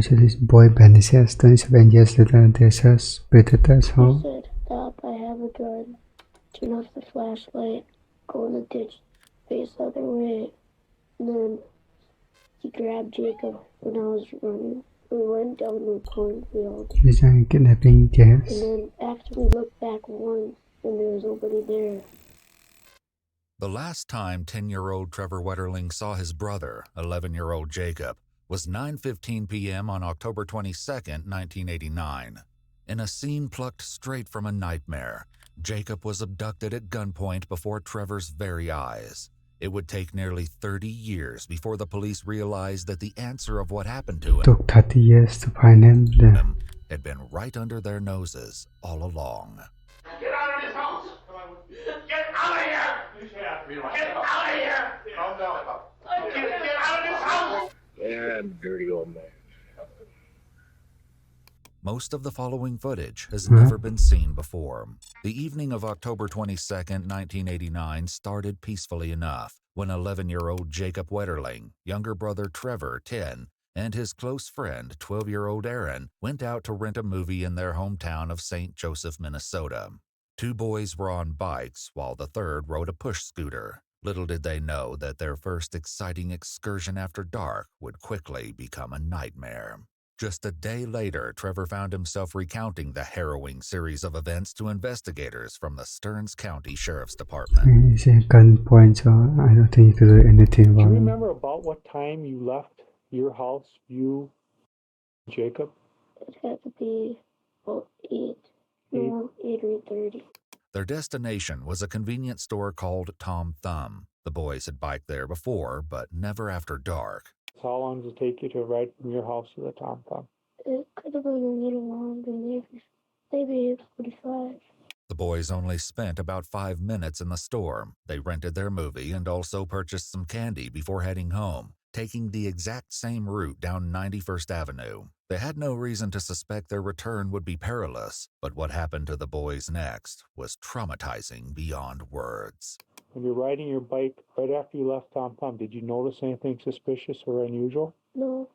So this boy vanishes. 27 years later, there's a predator's He home. said, "Stop, I have a gun." Turn off the flashlight, go in the ditch, face the other way. And then he grabbed Jacob when I was running. We went down the cornfield. He's a kidnapping case. And then after we looked back once, and there was nobody there. The last time 10-year-old Trevor Wetterling saw his brother, 11-year-old Jacob, was 9:15 p.m. on October 22, 1989. In a scene plucked straight from a nightmare, Jacob was abducted at gunpoint before Trevor's very eyes. It would take nearly 30 years before the police realized that the answer of what happened to him Took 30 years to find him. Had been right under their noses all along. Get out of this house! Get out of here! Get out of here! Calm down. Get out of this house! Yeah, dirty old man. Most of the following footage has never been seen before. The evening of October 22, 1989 started peacefully enough when 11-year-old Jacob Wetterling, younger brother Trevor, 10, and his close friend, 12-year-old Aaron, went out to rent a movie in their hometown of St. Joseph, Minnesota. Two boys were on bikes while the third rode a push scooter. Little did they know that their first exciting excursion after dark would quickly become a nightmare. Just a day later, Trevor found himself recounting the harrowing series of events to investigators from the Stearns County Sheriff's Department. He's a gunpoint, so I don't think you could do anything Do you about it. remember about what time you left your house, you, Jacob? It had to be about 8 or 8:30. Their destination was a convenience store called Tom Thumb. The boys had biked there before, but never after dark. How long does it take you to ride from your house to the Tom Thumb? It could have been a little longer, maybe 45. The boys only spent about 5 minutes in the store. They rented their movie and also purchased some candy before heading home, taking the exact same route down 91st Avenue. They had no reason to suspect their return would be perilous, but what happened to the boys next was traumatizing beyond words. When you're riding your bike right after you left Tom Thumb, did you notice anything suspicious or unusual? No.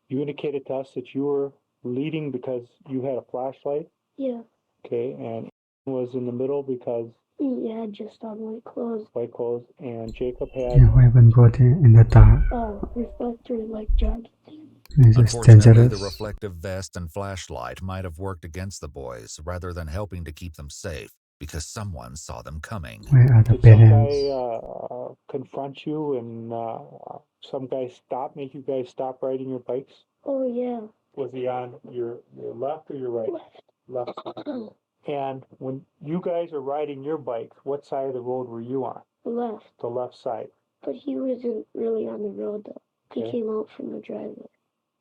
You indicated to us that you were leading because you had a flashlight? Yeah. Okay, and was in the middle because He had just on white clothes. white clothes, and Jacob had Yeah, we haven't got it in the dark. Reflector like jogging thing. It's just Unfortunately, dangerous. the reflective vest and flashlight might have worked against the boys rather than helping to keep them safe because someone saw them coming. Where are the did some parents? guy confront you and some guy make you guys stop riding your bikes? Oh, yeah. Was he on your left or your right? Left. Left. And when you guys are riding your bikes, what side of the road were you on? Left. The left side. But he wasn't really on the road, though. He Okay. came out from the driveway.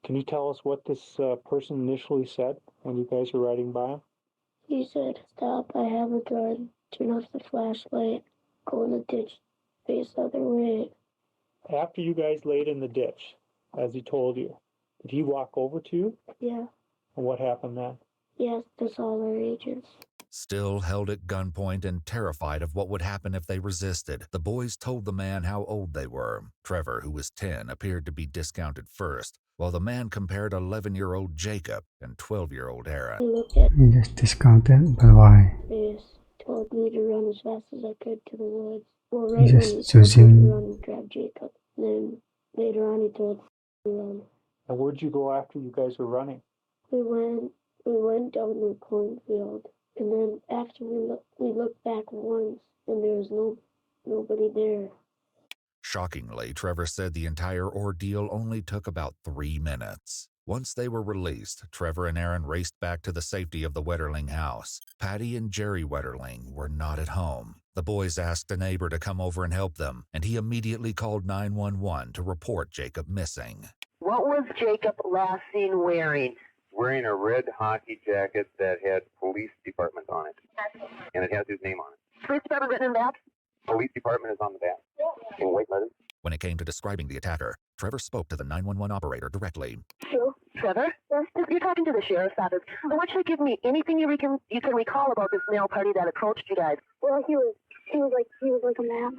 Can you tell us what this person initially said when you guys were riding by him? He said, "Stop, I have a gun. Turn off the flashlight. Go in the ditch. Face the other way." After you guys laid in the ditch, as he told you, did he walk over to you? Yeah. And what happened then? He asked us all our ages. Still held at gunpoint and terrified of what would happen if they resisted, the boys told the man how old they were. Trevor, who was 10, appeared to be discounted first, while the man compared 11-year-old Jacob and 12-year-old Aaron. He looked at He just discounted, but why? me, told me to run as fast as I could to the woods. Well, He right when just he told me choosing- to run and grab Jacob. Then later on he told me to run. And where'd you go after you guys were running? We went down the cornfield, and then after we looked back once, and there was nobody there. Shockingly, Trevor said the entire ordeal only took about 3 minutes. Once they were released, Trevor and Aaron raced back to the safety of the Wetterling house. Patty and Jerry Wetterling were not at home. The boys asked a neighbor to come over and help them, and he immediately called 911 to report Jacob missing. What was Jacob last seen wearing? Wearing a red hockey jacket that had police department on it. And it has his name on it. Police department written in that? Police department is on the back. In white letters. When it came to describing the attacker, Trevor spoke to the 911 operator directly. Hello, Trevor? Yes, you're talking to the sheriff's office. I want you to give me anything you can recall about this male party that approached you guys. Well, he was like a man.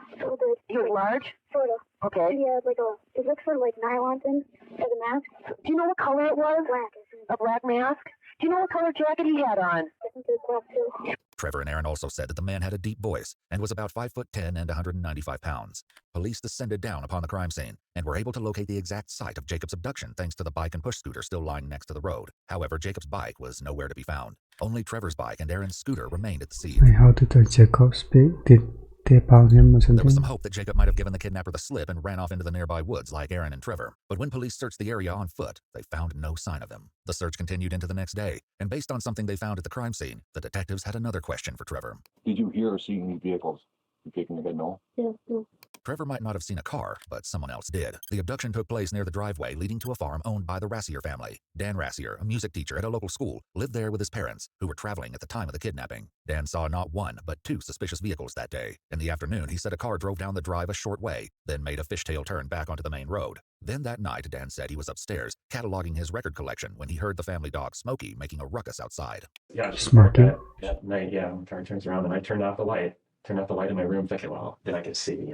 He was large? Sort of. Okay. He had it looked sort of like nylon thing. For the mask? Do you know what color it was? Black. A black mask? Do you know what color jacket he had on? I think it was black too. Trevor and Aaron also said that the man had a deep voice and was about 5'10" and 195 pounds. Police descended down upon the crime scene and were able to locate the exact site of Jacob's abduction thanks to the bike and push scooter still lying next to the road. However, Jacob's bike was nowhere to be found. Only Trevor's bike and Aaron's scooter remained at the scene. How did the Jacob speak? Did they found him or There was something? some hope that Jacob might have given the kidnapper the slip and ran off into the nearby woods like Aaron and Trevor. But when police searched the area on foot, they found no sign of him. The search continued into the next day, and based on something they found at the crime scene, the detectives had another question for Trevor. Did you hear or see any vehicles? You shaking your head no? Yeah, no. Trevor might not have seen a car, but someone else did. The abduction took place near the driveway leading to a farm owned by the Rassier family. Dan Rassier, a music teacher at a local school, lived there with his parents, who were traveling at the time of the kidnapping. Dan saw not one, but two suspicious vehicles that day. In the afternoon, he said a car drove down the drive a short way, then made a fishtail turn back onto the main road. Then that night, Dan said he was upstairs, cataloging his record collection when he heard the family dog Smokey making a ruckus outside. Yeah, just Smokey? that night, yeah, my car turns around and I turned off the light in my room thinking, well, then I could see,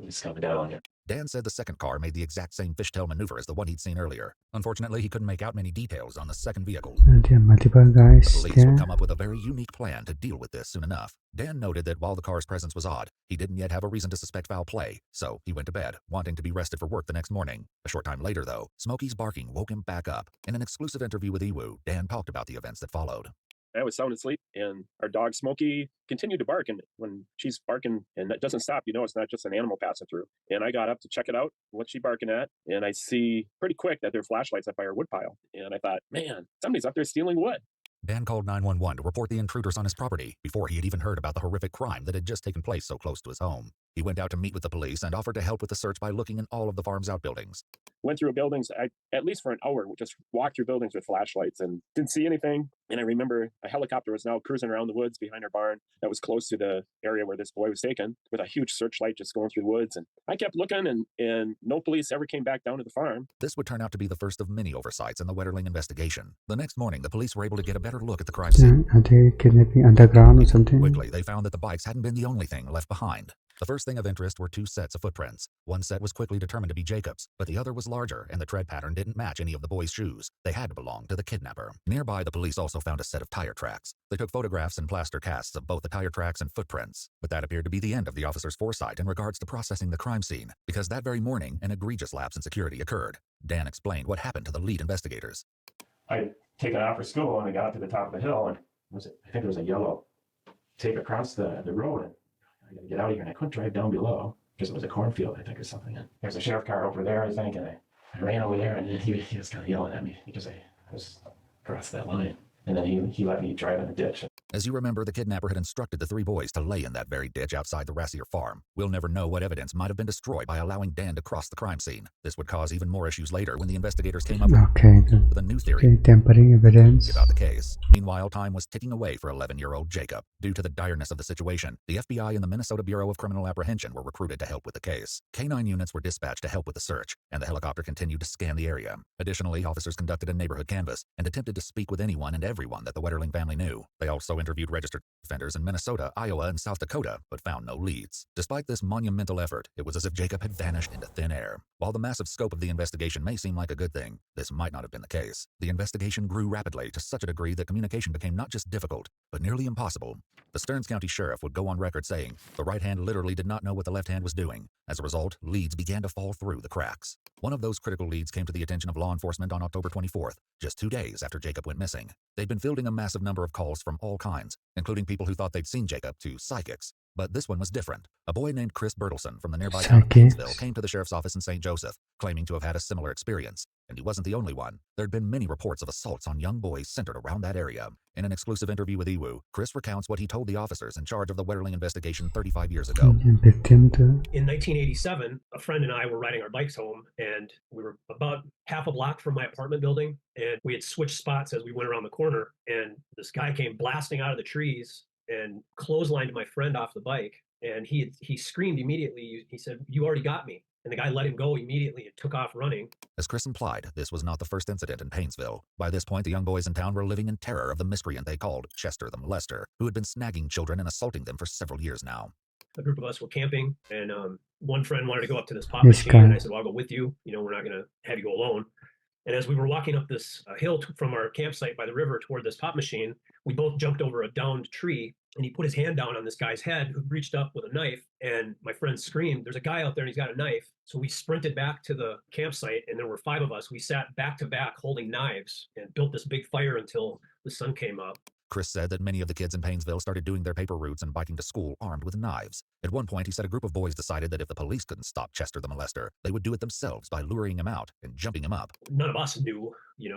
it's coming down on you. Dan said the second car made the exact same fishtail maneuver as the one he'd seen earlier. Unfortunately, he couldn't make out many details on the second vehicle. There are multiple The guys police there. would come up with a very unique plan to deal with this soon enough. Dan noted that while the car's presence was odd, he didn't yet have a reason to suspect foul play, so he went to bed, wanting to be rested for work the next morning. A short time later, though, Smokey's barking woke him back up. In an exclusive interview with Ewu, Dan talked about the events that followed. I was sound asleep, and our dog Smokey continued to bark. And when she's barking and that doesn't stop, it's not just an animal passing through. And I got up to check it out, what she barking at, and I see pretty quick that there are flashlights up by our woodpile. And I thought, man, somebody's up there stealing wood. Dan called 911 to report the intruders on his property before he had even heard about the horrific crime that had just taken place so close to his home. He went out to meet with the police and offered to help with the search by looking in all of the farm's outbuildings. Went through buildings, at least for an hour, just walked through buildings with flashlights and didn't see anything. And I remember a helicopter was now cruising around the woods behind our barn that was close to the area where this boy was taken, with a huge searchlight just going through the woods. And I kept looking, and no police ever came back down to the farm. This would turn out to be the first of many oversights in the Wetterling investigation. The next morning, the police were able to get a better look at the crime scene. Are they kidnapping underground or something? Quickly, they found that the bikes hadn't been the only thing left behind. The first thing of interest were two sets of footprints. One set was quickly determined to be Jacob's, but the other was larger, and the tread pattern didn't match any of the boys' shoes. They had to belong to the kidnapper. Nearby, the police also found a set of tire tracks. They took photographs and plaster casts of both the tire tracks and footprints, but that appeared to be the end of the officer's foresight in regards to processing the crime scene, because that very morning, an egregious lapse in security occurred. Dan explained what happened to the lead investigators. I'd taken off for school and I got up to the top of the hill, and I think there was a yellow tape across the road, and I got to get out of here, and I couldn't drive down below because it was a cornfield, I think, or something. And there's a sheriff car over there, I think, and I ran over there, and he was kind of yelling at me because I was across that line. And then he let me drive in a ditch. As you remember, the kidnapper had instructed the three boys to lay in that very ditch outside the Rassier farm. We'll never know what evidence might have been destroyed by allowing Dan to cross the crime scene. This would cause even more issues later when the investigators came up with a new theory tampering evidence about the case. Meanwhile, time was ticking away for 11-year-old Jacob. Due to the direness of the situation, the FBI and the Minnesota Bureau of Criminal Apprehension were recruited to help with the case. K-9 units were dispatched to help with the search, and the helicopter continued to scan the area. Additionally, officers conducted a neighborhood canvass and attempted to speak with anyone and everyone that the Wetterling family knew. They also interviewed registered offenders in Minnesota, Iowa, and South Dakota, but found no leads. Despite this monumental effort, it was as if Jacob had vanished into thin air. While the massive scope of the investigation may seem like a good thing, this might not have been the case. The investigation grew rapidly to such a degree that communication became not just difficult, but nearly impossible. The Stearns County Sheriff would go on record saying the right hand literally did not know what the left hand was doing. As a result, leads began to fall through the cracks. One of those critical leads came to the attention of law enforcement on October 24th, just 2 days after Jacob went missing. They'd been fielding a massive number of calls from all kinds, including people who thought they'd seen Jacob, to psychics. But this one was different. A boy named Chris Bertelson from the nearby town of Painesville came to the sheriff's office in St. Joseph, claiming to have had a similar experience. And he wasn't the only one. There'd been many reports of assaults on young boys centered around that area. In an exclusive interview with Ewu, Chris recounts what he told the officers in charge of the Wetterling investigation 35 years ago. In 1987, a friend and I were riding our bikes home, and we were about half a block from my apartment building, and we had switched spots as we went around the corner, and this guy came blasting out of the trees and clotheslined my friend off the bike, and he screamed immediately. He said, "You already got me." And the guy let him go immediately and took off running. As Chris implied, this was not the first incident in Painesville. By this point, the young boys in town were living in terror of the miscreant they called Chester the Molester, who had been snagging children and assaulting them for several years now. a group of us were camping, and one friend wanted to go up to this pop This machine, and guy. I said, well, I'll go with you. We're not going to have you go alone. And as we were walking up this hill from our campsite by the river toward this pop machine, we both jumped over a downed tree, and he put his hand down on this guy's head who reached up with a knife. And my friend screamed, there's a guy out there and he's got a knife. So we sprinted back to the campsite, and there were 5 of us. We sat back to back holding knives and built this big fire until the sun came up. Chris said that many of the kids in Painesville started doing their paper routes and biking to school armed with knives. At one point, he said a group of boys decided that if the police couldn't stop Chester the molester, they would do it themselves by luring him out and jumping him up. None of us knew,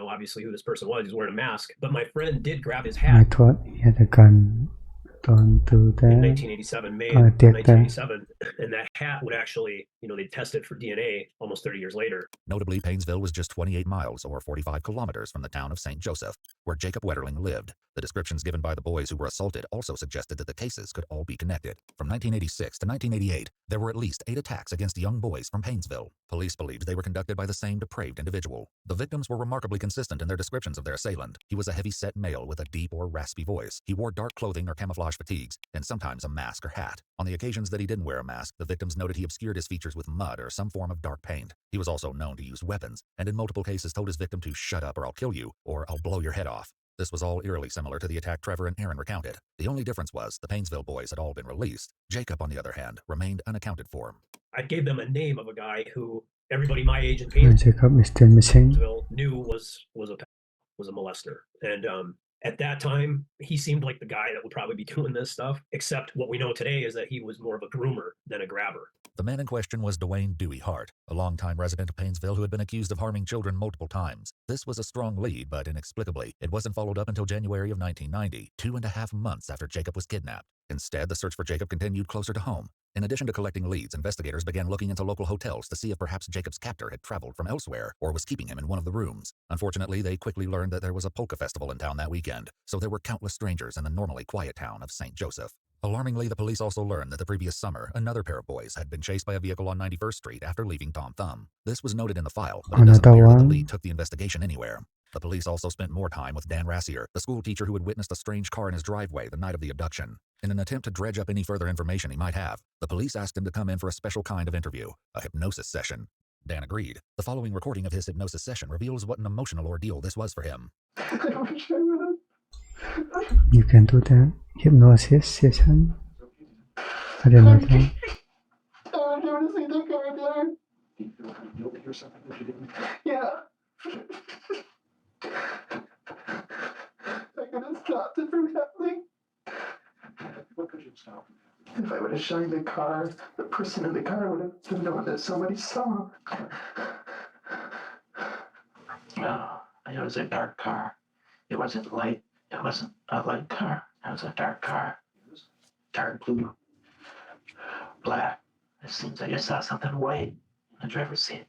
obviously who this person was. He was wearing a mask. But my friend did grab his I hat thought he had a gun ตอนดูแต่ in 1987, May ตอน of เตียกแต่ 1987. And that hat would actually, they tested for DNA almost 30 years later. Notably, Painesville was just 28 miles or 45 kilometers from the town of St. Joseph, where Jacob Wetterling lived. The descriptions given by the boys who were assaulted also suggested that the cases could all be connected. From 1986 to 1988, there were at least 8 attacks against young boys from Painesville. Police believed they were conducted by the same depraved individual. The victims were remarkably consistent in their descriptions of their assailant. He was a heavy-set male with a deep or raspy voice. He wore dark clothing or camouflage fatigues, and sometimes a mask or hat. On the occasions that he didn't wear a mask, the victims noted he obscured his features with mud or some form of dark paint. He was also known to use weapons, and in multiple cases told his victim to shut up or I'll kill you, or I'll blow your head off. This was all eerily similar to the attack Trevor and Aaron recounted. The only difference was the Painesville boys had all been released. Jacob, on the other hand, remained unaccounted for. I gave them a name of a guy who everybody my age in Jacob is still missing. Painesville knew was a molester. And at that time, he seemed like the guy that would probably be doing this stuff, except what we know today is that he was more of a groomer than a grabber. The man in question was Dwayne Dewey Hart, a longtime resident of Painesville who had been accused of harming children multiple times. This was a strong lead, but inexplicably, it wasn't followed up until January of 1990, 2.5 months after Jacob was kidnapped. Instead, the search for Jacob continued closer to home. In addition to collecting leads, investigators began looking into local hotels to see if perhaps Jacob's captor had traveled from elsewhere or was keeping him in one of the rooms. Unfortunately, they quickly learned that there was a polka festival in town that weekend, so there were countless strangers in the normally quiet town of St. Joseph. Alarmingly, the police also learned that the previous summer, another pair of boys had been chased by a vehicle on 91st Street after leaving Tom Thumb. This was noted in the file, but it doesn't appear that the lead took the investigation anywhere. The police also spent more time with Dan Rassier, the school teacher who had witnessed a strange car in his driveway the night of the abduction. In an attempt to dredge up any further information he might have, the police asked him to come in for a special kind of interview, a hypnosis session. Dan agreed. The following recording of his hypnosis session reveals what an emotional ordeal this was for him. You can do that. Hypnosis session. I didn't know that. Yeah. I could have stopped it from happening. What could you stop? If I would have shined the car, the person in the car would have known that somebody saw. Oh, it was a dark car. It wasn't light. It wasn't a light car. It was a dark car. It was dark blue, black. It seems like I saw something white in the driver's seat,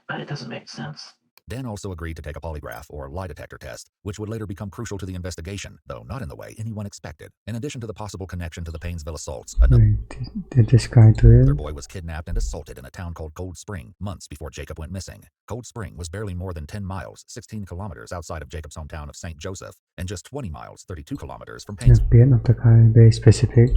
but it doesn't make sense. Dan also agreed to take a polygraph or lie detector test, which would later become crucial to the investigation, though not in the way anyone expected. In addition to the possible connection to the Painesville assaults, another Did this guy do it? boy was kidnapped and assaulted in a town called Cold Spring months before Jacob went missing. Cold Spring was barely more than 10 miles, 16 kilometers outside of Jacob's hometown of St. Joseph, and just 20 miles, 32 kilometers from Painesville. The of the guy very specific.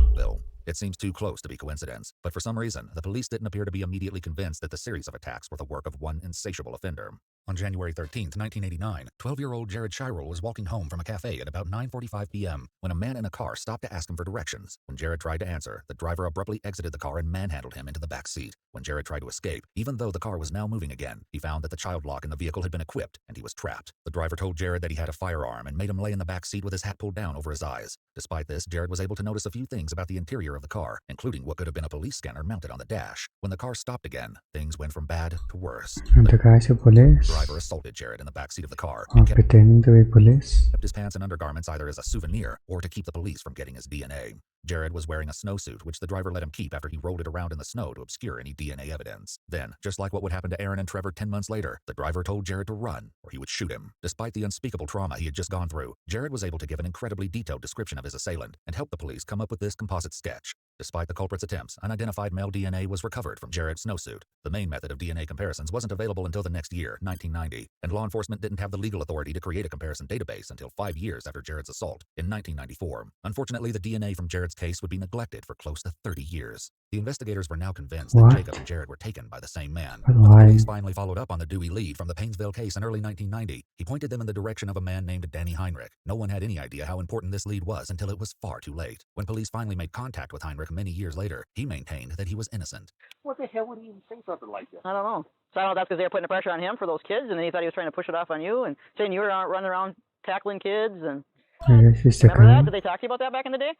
It seems too close to be coincidence, but for some reason, the police didn't appear to be immediately convinced that the series of attacks were the work of one insatiable offender. On January 13th, 1989, 12-year-old Jared Shirel was walking home from a cafe at about 9:45 p.m. when a man in a car stopped to ask him for directions. When Jared tried to answer, the driver abruptly exited the car and manhandled him into the back seat. When Jared tried to escape, even though the car was now moving again, he found that the child lock in the vehicle had been equipped and he was trapped. The driver told Jared that he had a firearm and made him lay in the back seat with his hat pulled down over his eyes. Despite this, Jared was able to notice a few things about the interior of the car, including what could have been a police scanner mounted on the dash. When the car stopped again, things went from bad to worse. And the guy's a police. The driver assaulted Jared in the back seat of the car and pretending to be police. Kept his pants and undergarments either as a souvenir or to keep the police from getting his DNA. Jared was wearing a snowsuit, which the driver let him keep after he rolled it around in the snow to obscure any DNA evidence. Then, just like what would happen to Aaron and Trevor 10 months later, the driver told Jared to run, or he would shoot him. Despite the unspeakable trauma he had just gone through, Jared was able to give an incredibly detailed description of his assailant and help the police come up with this composite sketch. Despite the culprit's attempts, unidentified male DNA was recovered from Jared's snowsuit. The main method of DNA comparisons wasn't available until the next year, 1990, and law enforcement didn't have the legal authority to create a comparison database until 5 years after Jared's assault, in 1994. Unfortunately, the DNA from Jared's case would be neglected for close to 30 years. The investigators were now convinced that Jacob and Jared were taken by the same man. When the police finally followed up on the Dewey lead from the Painesville case in early 1990, he pointed them in the direction of a man named Danny Heinrich. No one had any idea how important this lead was until it was far too late. When police finally made contact with Heinrich many years later, he maintained that he was innocent. What the hell would he even say something like that? I don't know. So I don't know if that's because they were putting the pressure on him for those kids, and then he thought he was trying to push it off on you and saying you were running around tackling kids. And remember that? Did they talk to you about that back in the day?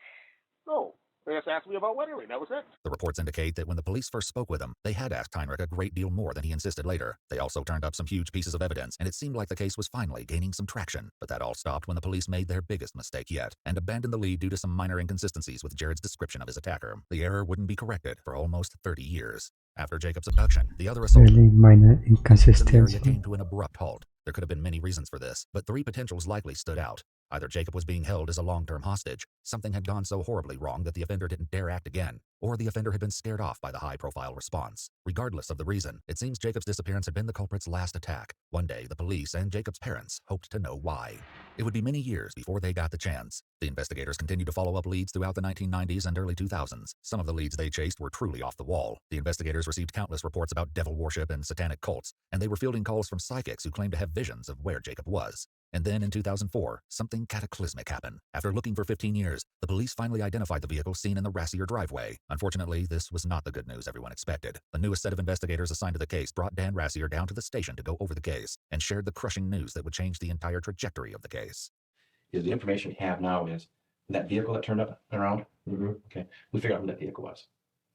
No. They just asked me about weathering. That was it. The reports indicate that when the police first spoke with him, they had asked Heinrich a great deal more than he insisted later. They also turned up some huge pieces of evidence, and it seemed like the case was finally gaining some traction. But that all stopped when the police made their biggest mistake yet, and abandoned the lead due to some minor inconsistencies with Jared's description of his attacker. The error wouldn't be corrected for almost 30 years. After Jacob's abduction, the other assault really minor in the inconsistency. area came to an abrupt halt. There could have been many reasons for this, but 3 potentials likely stood out. Either Jacob was being held as a long-term hostage, something had gone so horribly wrong that the offender didn't dare act again, or the offender had been scared off by the high-profile response. Regardless of the reason, it seems Jacob's disappearance had been the culprit's last attack. One day, the police and Jacob's parents hoped to know why. It would be many years before they got the chance. The investigators continued to follow up leads throughout the 1990s and early 2000s. Some of the leads they chased were truly off the wall. The investigators received countless reports about devil worship and satanic cults, and they were fielding calls from psychics who claimed to have visions of where Jacob was. And then in 2004, something cataclysmic happened. After looking for 15 years, the police finally identified the vehicle seen in the Rassier driveway. Unfortunately, this was not the good news everyone expected. The newest set of investigators assigned to the case brought Dan Rassier down to the station to go over the case, and shared the crushing news that would change the entire trajectory of the case. Is the information we have now is that vehicle that turned up and around? Mm-hmm. Okay. We figured out who that vehicle was.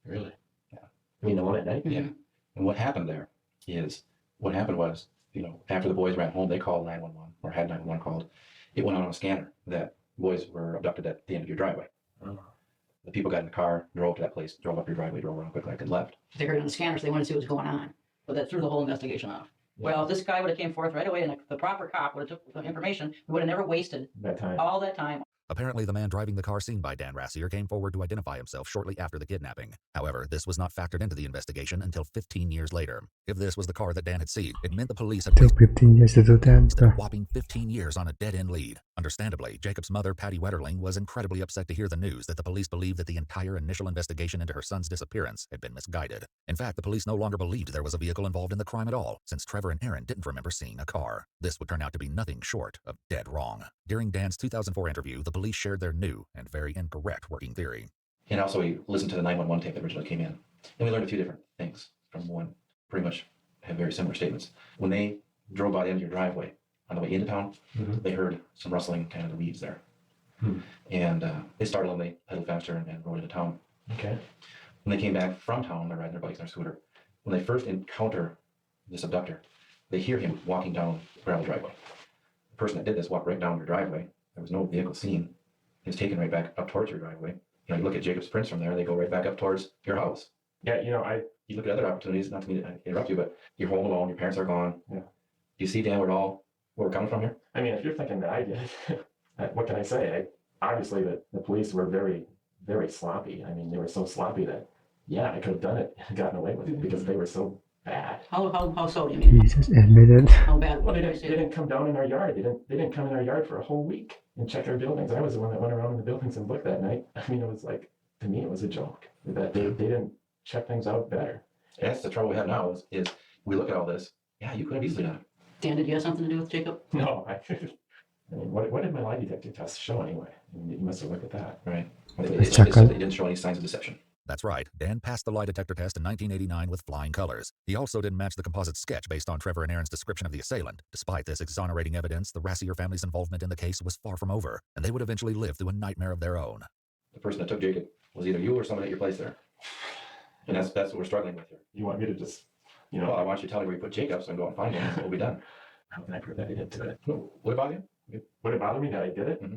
Really? Yeah. I mean, the one at night? Yeah. And what happened there is, what happened was, after the boys ran home, they called 911, or had 911 called. It went out on a scanner that boys were abducted at the end of your driveway. Oh. The people got in the car, drove to that place, drove up your driveway, drove around quickly, and left. They heard on the scanners, they wanted to see what was going on. But that threw the whole investigation off. Yeah. Well, if this guy would have came forth right away and the proper cop would have took the information, we would have never wasted all that time. Apparently, the man driving the car seen by Dan Rassier came forward to identify himself shortly after the kidnapping. However, this was not factored into the investigation until 15 years later. If this was the car that Dan had seen, it meant the police had Took 15 years to do that. a whopping 15 years on a dead-end lead. Understandably, Jacob's mother, Patty Wetterling, was incredibly upset to hear the news that the police believed that the entire initial investigation into her son's disappearance had been misguided. In fact, the police no longer believed there was a vehicle involved in the crime at all, since Trevor and Aaron didn't remember seeing a car. This would turn out to be nothing short of dead wrong. During Dan's 2004 interview, the police shared their new and very incorrect working theory. And also, we listened to the 911 tape that originally came in, and we learned a few different things from one. Pretty much have very similar statements. When they drove by the end of your driveway on the way into town, they heard some rustling kind of the weeds there. And they started when they pedaled faster and rode into town. Okay. When they came back from town, they're riding their bikes and their scooter. When they first encounter this abductor, they hear him walking down the gravel driveway. The person that did this walked right down your driveway. There was no vehicle seen. He was taken right back up towards your driveway. You look at Jacob's prints from there, they go right back up towards your house. Yeah, you look at other opportunities, not to me to interrupt you, but you're home alone, your parents are gone. Yeah. Do you see, Dan, where we're coming from here? I mean, if you're thinking that I did, what can I say? Obviously, the police were very, very sloppy. I mean, they were so sloppy that, yeah, I could have done it and gotten away with it because they were so bad. How so do you mean? Jesus admitted. How bad? Well, they didn't come down in our yard. They didn't come in our yard for a whole week and check our buildings. I was the one that went around in the buildings and looked that night. I mean, it was like, to me, it was a joke that they didn't check things out better. That's the trouble we have now is we look at all this. Yeah, you could have easily done it. Dan, did you have something to do with Jacob? No, I mean, what did my lie detector test show anyway? I mean, you must have looked at that. Right. Let's check out. They didn't show any signs of deception. That's right. Dan passed the lie detector test in 1989 with flying colors. He also didn't match the composite sketch based on Trevor and Aaron's description of the assailant. Despite this exonerating evidence, the Rassier family's involvement in the case was far from over, and they would eventually live through a nightmare of their own. The person that took Jacob was either you or someone at your place there. And that's what we're struggling with here. You want me to just, Well, I want you to tell me where you put Jacob so I can go and find him. We'll be done. How can I prove that I didn't do it? No, what about you? Would it bother me that I did it? Mm-hmm.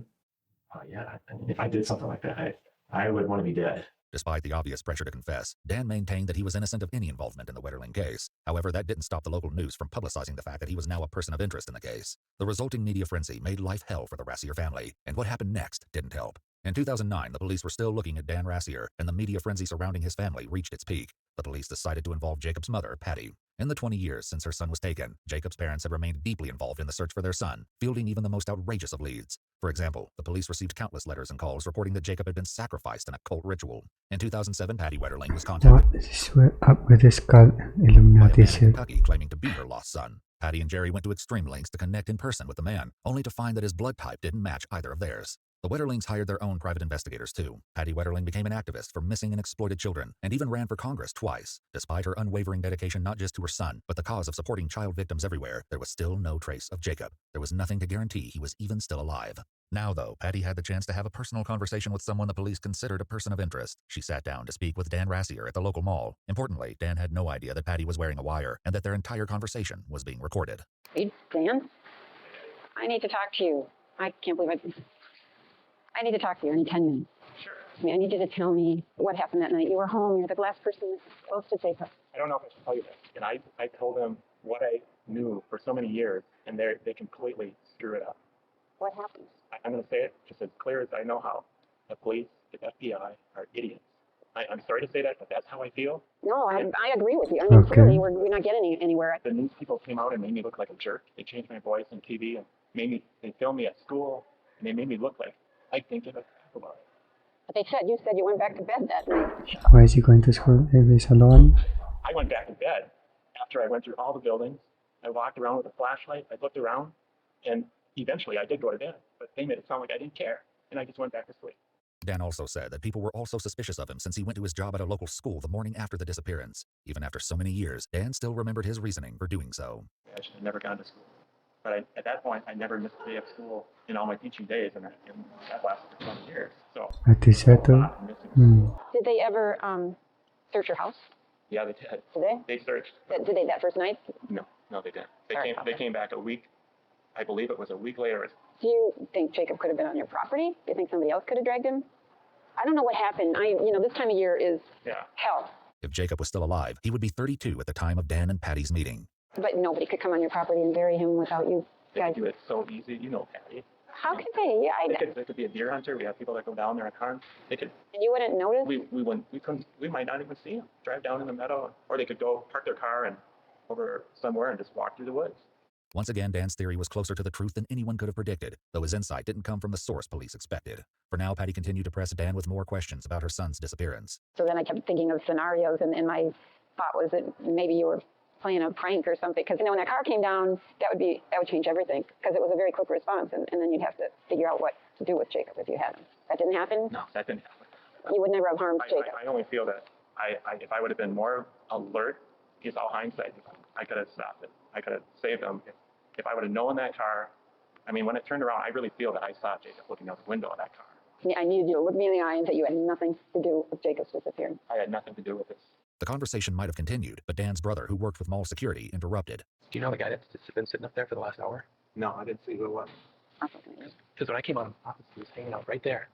Oh, yeah. I mean, if I did something like that, I would want to be dead. Despite the obvious pressure to confess, Dan maintained that he was innocent of any involvement in the Wetterling case. However, that didn't stop the local news from publicizing the fact that he was now a person of interest in the case. The resulting media frenzy made life hell for the Rassier family, and what happened next didn't help. In 2009, the police were still looking at Dan Rassier, and the media frenzy surrounding his family reached its peak. The police decided to involve Jacob's mother, Patty. In the 20 years since her son was taken, Jacob's parents have remained deeply involved in the search for their son, fielding even the most outrageous of leads. For example, the police received countless letters and calls reporting that Jacob had been sacrificed in a cult ritual. In 2007, Patty Wetterling was contacted What is up with this cult by a man Illuminati in shit? Kentucky claiming to be her lost son. Patty and Jerry went to extreme lengths to connect in person with the man, only to find that his blood type didn't match either of theirs. The Wetterlings hired their own private investigators too. Patty Wetterling became an activist for missing and exploited children, and even ran for Congress twice. Despite her unwavering dedication not just to her son, but the cause of supporting child victims everywhere, there was still no trace of Jacob. There was nothing to guarantee he was even still alive. Now, though, Patty had the chance to have a personal conversation with someone the police considered a person of interest. She sat down to speak with Dan Rassier at the local mall. Importantly, Dan had no idea that Patty was wearing a wire, and that their entire conversation was being recorded. Hey, Dan, I need to talk to you. I can't believe I need to talk to you. I need 10 minutes. Sure. I mean, I need you to tell me what happened that night. You were home. You're the last person that's supposed to take us. I don't know if I should tell you this. And I told them what I knew for so many years, and they completely screw it up. What happened? I'm going to say it just as clear as I know how. The police, the FBI are idiots. I'm sorry to say that, but that's how I feel. No, I agree with you. I mean, clearly we're not getting anywhere. The news people came out and made me look like a jerk. They changed my voice on TV and they filmed me at school, and they made me look like I didn't give a crap about it. But you said you went back to bed that night. Why is he going to school? He's alone? I went back to bed after I went through all the buildings. I walked around with a flashlight. I looked around, and eventually I did go to bed. But they made it sound like I didn't care, and I just went back to sleep. Dan also said that people were also suspicious of him since he went to his job at a local school the morning after the disappearance. Even after so many years, Dan still remembered his reasoning for doing so. I should have never gone to school. But at that point, I never missed a day of school in all my teaching days, and that lasted for 20 years. So, Did they ever search your house? Yeah, they did. Did they? They searched. Did they that first night? No, they didn't. They came back a week. I believe it was a week later. Do you think Jacob could have been on your property? Do you think somebody else could have dragged him? I don't know what happened. This time of year is hell. If Jacob was still alive, he would be 32 at the time of Dan and Patty's meeting. But nobody could come on your property and bury him without you guys. They do it so easy. You know, Patty. How could they? They could be a deer hunter. We have people that go down there in cars. They could. And you wouldn't notice? We might not even see them. Drive down in the meadow, or they could go park their car and over somewhere and just walk through the woods. Once again, Dan's theory was closer to the truth than anyone could have predicted, though his insight didn't come from the source police expected. For now, Patty continued to press Dan with more questions about her son's disappearance. So then I kept thinking of scenarios, and my thought was that maybe you were playing a prank or something. Because, when that car came down, that would change everything. Because it was a very quick response, and then you'd have to figure out what to do with Jacob if you had him. That didn't happen? No, that didn't happen. You would never have harmed Jacob. I only feel that if I would have been more alert, it's all hindsight. I could have stopped it. I could have saved him. If I would have known that car, when it turned around, I really feel that I saw Jacob looking out the window of that car. Yeah, I needed you to look me in the eye and say you had nothing to do with Jacob's disappearance. I had nothing to do with this. The conversation might have continued, but Dan's brother, who worked with mall security, interrupted. Do you know the guy that's been sitting up there for the last hour? No, I didn't see who it was. Because when I came out of the office, he was hanging out right there.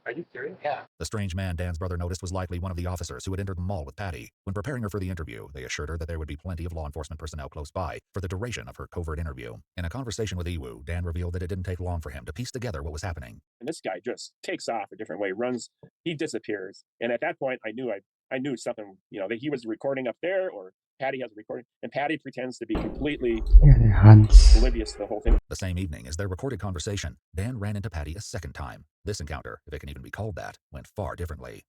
Are you serious? Yeah. The strange man Dan's brother noticed was likely one of the officers who had entered the mall with Patty. When preparing her for the interview, they assured her that there would be plenty of law enforcement personnel close by for the duration of her covert interview. In a conversation with Iwu, Dan revealed that it didn't take long for him to piece together what was happening. And this guy just takes off a different way, he disappears. And at that point, I knew something, that he was recording up there, or Patty has a recording, and Patty pretends to be completely oblivious to the whole thing. The same evening, as their recorded conversation, Dan ran into Patty a second time. This encounter, if it can even be called that, went far differently.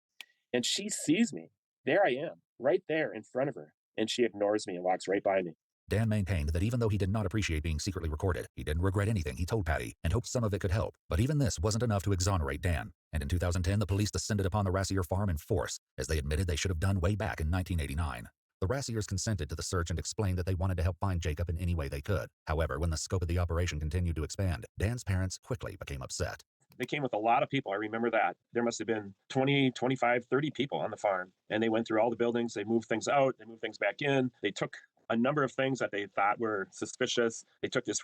And she sees me. There I am, right there in front of her. And she ignores me and walks right by me. Dan maintained that even though he did not appreciate being secretly recorded, he didn't regret anything he told Patty and hoped some of it could help. But even this wasn't enough to exonerate Dan. And in 2010, the police descended upon the Rassier farm in force, as they admitted they should have done way back in 1989. The Rassiers consented to the search and explained that they wanted to help find Jacob in any way they could. However, when the scope of the operation continued to expand, Dan's parents quickly became upset. They came with a lot of people. I remember that. There must have been 20, 25, 30 people on the farm. And they went through all the buildings. They moved things out. They moved things back in. They took a number of things that they thought were suspicious. They took this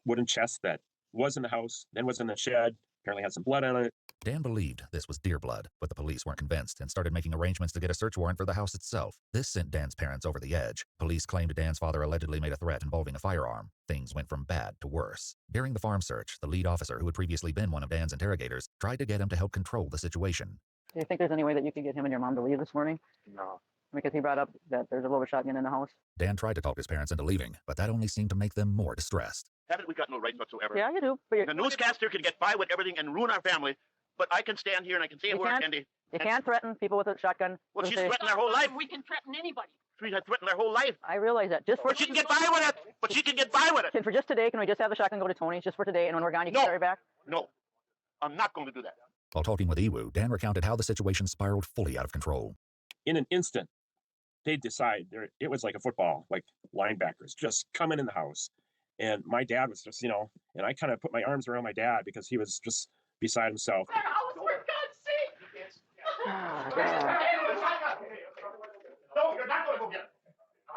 wooden chest that was in the house, then was in the shed, Apparently had some blood on it. Dan believed this was deer blood, but the police weren't convinced and started making arrangements to get a search warrant for the house itself. This sent Dan's parents over the edge. Police claimed Dan's father allegedly made a threat involving a firearm. Things went from bad to worse. During the farm search, the lead officer, who had previously been one of Dan's interrogators, tried to get him to help control the situation. Do you think there's any way that you could get him and your mom to leave this morning? No. Because he brought up that there's a loaded shotgun in the house. Dan tried to talk his parents into leaving, but that only seemed to make them more distressed. Haven't we got no rights whatsoever? Yeah, you do. But The newscaster can get by with everything and ruin our family, but I can stand here and I can say a word, Andy. You can't threaten people with a shotgun. Well, she's threatened their whole life. We can threaten anybody. She has threatened their whole life. I realize that. Just for But she can get by with it. But she can get by with it. For just today, can we just have the shotgun go to Tony's just for today, and when we're gone, you can carry back? No, I'm not going to do that. While talking with Iwu, Dan recounted how the situation spiraled fully out of control. In an instant, they decide it was like a football, like linebackers just coming in the house. And my dad was just, and I kind of put my arms around my dad because he was just beside himself. For God's sake! No, you're not going to go get it.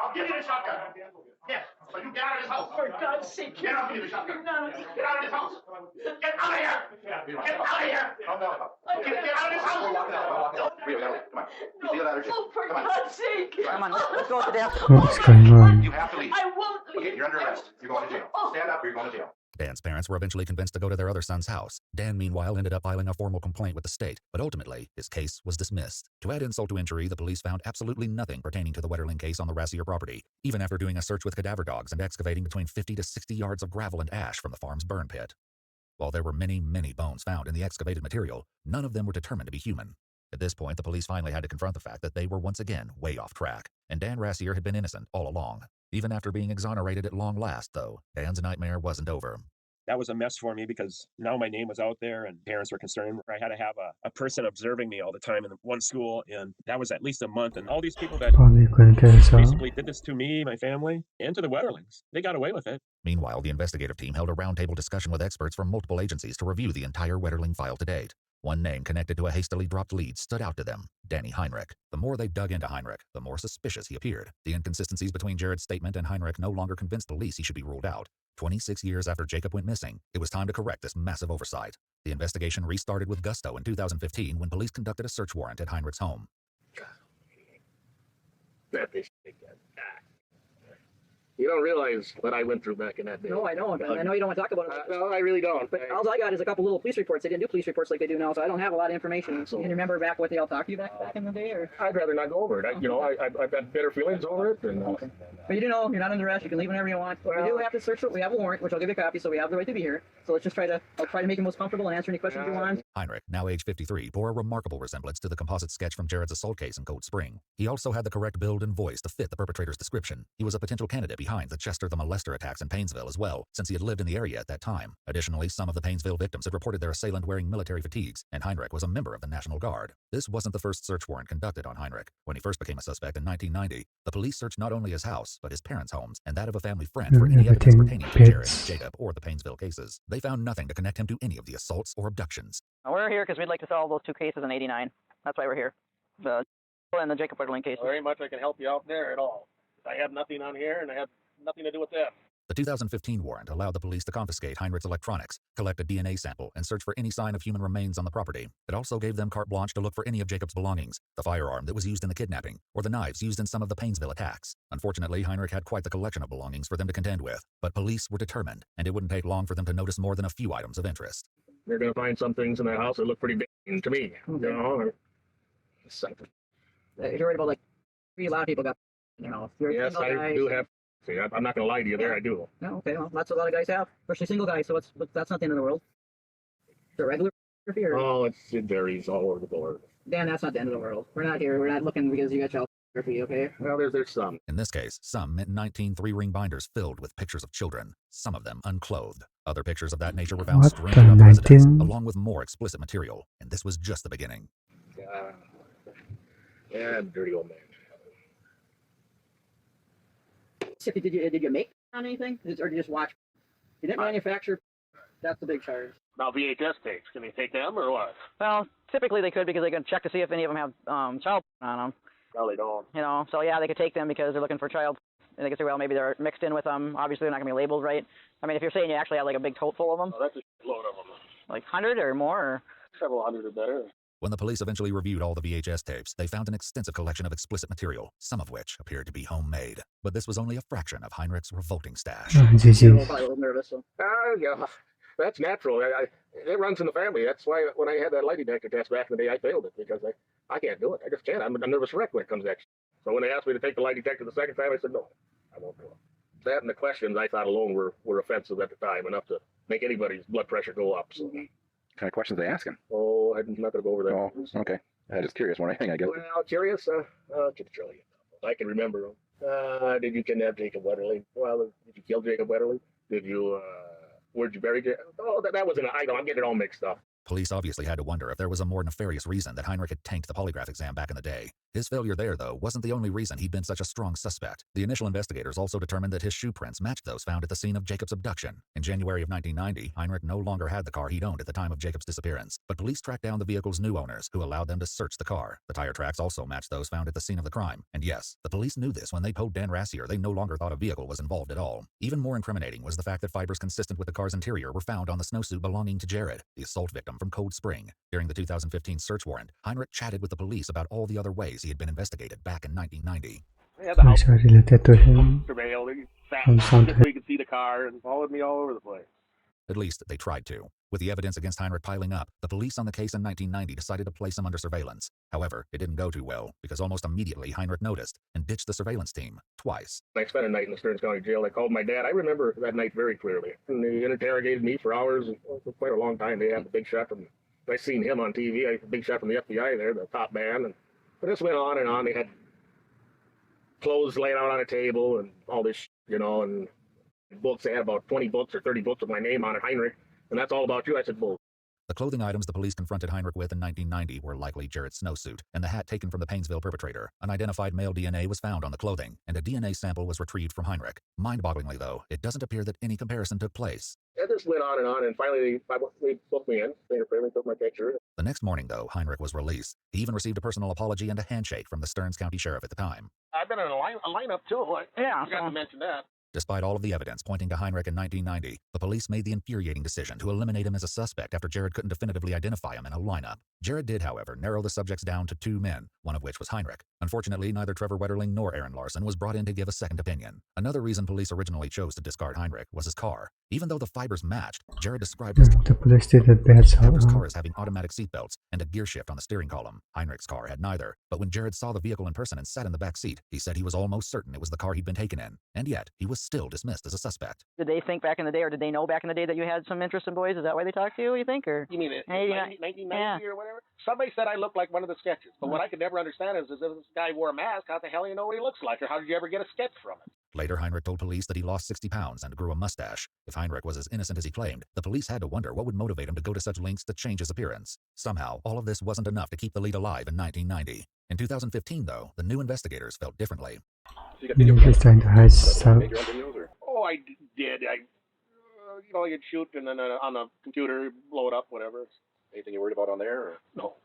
I'll give you the shotgun. Yes, but you get out of this house. For God's sake, Get out of here, shotgun. Get out of this house. Get out of here. Get out of here. Get out of this house. Rio, come on. You see the ladder? Oh, for Come on. God's sake. Come on, let's go to the What's going on? You have to leave. I won't leave. Okay, you're under arrest. You're going to jail. Stand up or you're going to jail. Dan's parents were eventually convinced to go to their other son's house. Dan, meanwhile, ended up filing a formal complaint with the state, but ultimately, his case was dismissed. To add insult to injury, the police found absolutely nothing pertaining to the Wetterling case on the Rassier property, even after doing a search with cadaver dogs and excavating between 50 to 60 yards of gravel and ash from the farm's burn pit. While there were many, many bones found in the excavated material, none of them were determined to be human. At this point, the police finally had to confront the fact that they were once again way off track, and Dan Rassier had been innocent all along. Even after being exonerated at long last, though, Dan's nightmare wasn't over. That was a mess for me because now my name was out there and parents were concerned. I had to have a person observing me all the time in one school, and that was at least a month. And all these people that basically did this to me, my family, and to the Wetterlings, they got away with it. Meanwhile, the investigative team held a roundtable discussion with experts from multiple agencies to review the entire Wetterling file to date. One name connected to a hastily dropped lead stood out to them: Danny Heinrich. The more they dug into Heinrich, the more suspicious he appeared. The inconsistencies between Jared's statement and Heinrich no longer convinced police he should be ruled out. 26 years after Jacob went missing, it was time to correct this massive oversight. The investigation restarted with gusto in 2015 when police conducted a search warrant at Heinrich's home. You don't realize what I went through back in that day. No, I don't. I know you don't want to talk about it. No, I really don't. But all I got is a couple little police reports. They didn't do police reports like they do now, so I don't have a lot of information. You can remember back what they all talked to you back in the day? Or? I'd rather not go over it. I've got better feelings over it. And, But you do know, you're not under arrest. You can leave whenever you want. We do have to search. We have a warrant, which I'll give you a copy, so we have the right to be here. So let's just I'll try to make you most comfortable and answer any questions you want. Heinrich, now age 53, bore a remarkable resemblance to the composite sketch from Jared's assault case in Cold Spring. He also had the correct build and voice to fit the perpetrator's description. He was a potential candidate behind the Chester the Molester attacks in Painesville as well, since he had lived in the area at that time. Additionally, some of the Painesville victims had reported their assailant wearing military fatigues, and Heinrich was a member of the National Guard. This wasn't the first search warrant conducted on Heinrich. When he first became a suspect in 1990, the police searched not only his house, but his parents' homes, and that of a family friend for any evidence pertaining to Jared, Jacob, or the Painesville cases. They found nothing to connect him to any of the assaults or abductions. We're here because we'd like to solve those two cases in '89. That's why we're here. The and the Jacob Wetterling cases. very much I can help you out there at all. I have nothing on here, and I have nothing to do with that. The 2015 warrant allowed the police to confiscate Heinrich's electronics, collect a DNA sample, and search for any sign of human remains on the property. It also gave them carte blanche to look for any of Jacob's belongings, the firearm that was used in the kidnapping, or the knives used in some of the Painesville attacks. Unfortunately, Heinrich had quite the collection of belongings for them to contend with, but police were determined, and it wouldn't take long for them to notice more than a few items of interest. You're going to find some things in that house that look pretty big to me. Okay. You know, If you're worried about a lot of people got, yes, I do have. See, I'm not going to lie to you there. I do. No, okay, well, that's what a lot of guys have, especially single guys. So that's not the end of the world. Is it regular photography or? Oh, it varies all over the board. Dan, that's not the end of the world. We're not here. We're not looking because you got child photography, okay? Well, there's some. In this case, some meant 19 three-ring binders filled with pictures of children, some of them unclothed. Other pictures of that nature were found strewn throughout the residence, along with more explicit material, and this was just the beginning. Yeah, dirty old man. Did you make on anything, or did you just watch? You didn't manufacture. That's the big charge. Now VHS tapes, can they take them or what? Well, typically they could because they can check to see if any of them have child on them. No, they don't. So yeah, they could take them because they're looking for child. And they could say, well, maybe they're mixed in with them. Obviously, they're not going to be labeled right. I mean, if you're saying you actually have like a big tote full of them. Oh, that's a load of them. Like 100 or more? Or? Several hundred or better. When the police eventually reviewed all the VHS tapes, they found an extensive collection of explicit material, some of which appeared to be homemade. But this was only a fraction of Heinrich's revolting stash. I was a little nervous. So. Yeah, that's natural. It runs in the family. That's why when I had that lie detector test back in the day, I failed it because I can't do it. I just can't. I'm a nervous wreck when it comes to that. So when they asked me to take the lie detector the second time, I said, no, I won't do it. That and the questions I thought alone were offensive at the time, enough to make anybody's blood pressure go up. So. What kind of questions are they asking? Oh, I'm not going to go over that. Oh, okay. I'm just curious more than anything, I guess. Well, curious? I'll just tell you. I can remember them. Did you kidnap Jacob Wetterling? Well, did you kill Jacob Wetterling? Did you, where'd you bury Jacob? Oh, that wasn't an item. I'm getting it all mixed up. Police obviously had to wonder if there was a more nefarious reason that Heinrich had tanked the polygraph exam back in the day. His failure there, though, wasn't the only reason he'd been such a strong suspect. The initial investigators also determined that his shoe prints matched those found at the scene of Jacob's abduction. In January of 1990, Heinrich no longer had the car he'd owned at the time of Jacob's disappearance, but police tracked down the vehicle's new owners, who allowed them to search the car. The tire tracks also matched those found at the scene of the crime. And yes, the police knew this when they told Dan Rassier they no longer thought a vehicle was involved at all. Even more incriminating was the fact that fibers consistent with the car's interior were found on the snowsuit belonging to Jared, the assault victim from Cold Spring. During the 2015 search warrant, Heinrich chatted with the police about all the other ways he had been investigated back in 1990. Police are related to him on sound. So you could see the car and followed me all over the place. At least they tried to. With the evidence against Heinrich piling up, the police on the case in 1990 decided to place him under surveillance. However, it didn't go too well, because almost immediately Heinrich noticed and ditched the surveillance team twice. I spent a night in the Stearns County Jail. I called my dad. I remember that night very clearly. And they interrogated me for hours, for quite a long time. They had the big shot from, I seen him on TV. I had the big shot from the FBI there, the top man. And this went on and on. They had clothes laid out on a table and all this, and books. They had about 20 books or 30 books with my name on it, Heinrich. And that's all about you. I said, bull. The clothing items the police confronted Heinrich with in 1990 were likely Jared's snowsuit and the hat taken from the Painesville perpetrator. Unidentified male DNA was found on the clothing, and a DNA sample was retrieved from Heinrich. Mind-bogglingly, though, it doesn't appear that any comparison took place. And this went on, and finally they booked me in. They took my picture. The next morning, though, Heinrich was released. He even received a personal apology and a handshake from the Stearns County Sheriff at the time. I've been in a lineup, too. I forgot to mention that. Despite all of the evidence pointing to Heinrich in 1990, the police made the infuriating decision to eliminate him as a suspect after Jared couldn't definitively identify him in a lineup. Jared did, however, narrow the subjects down to 2 men, one of which was Heinrich. Unfortunately, neither Trevor Wetterling nor Aaron Larson was brought in to give a second opinion. Another reason police originally chose to discard Heinrich was his car. Even though the fibers matched, Jared described his car as having automatic seatbelts and a gear shift on the steering column. Heinrich's car had neither, but when Jared saw the vehicle in person and sat in the back seat, he said he was almost certain it was the car he'd been taken in, and yet he was still dismissed as a suspect. Did they think back in the day, or did they know back in the day that you had some interest in boys? Is that why they talked to you think? Or you mean 1990 or whatever? Somebody said I looked like one of the sketches, but what I could never understand is if this guy wore a mask, how the hell do you know what he looks like, or how did you ever get a sketch from it? Later, Heinrich told police that he lost 60 pounds and grew a mustache. If Heinrich was as innocent as he claimed, the police had to wonder what would motivate him to go to such lengths to change his appearance. Somehow, all of this wasn't enough to keep the lead alive in 1990. In 2015, though, the new investigators felt differently. He's trying to hide stuff. Oh, I did. You'd shoot and then on the computer, blow it up, whatever. Anything you're worried about on there? Or? No.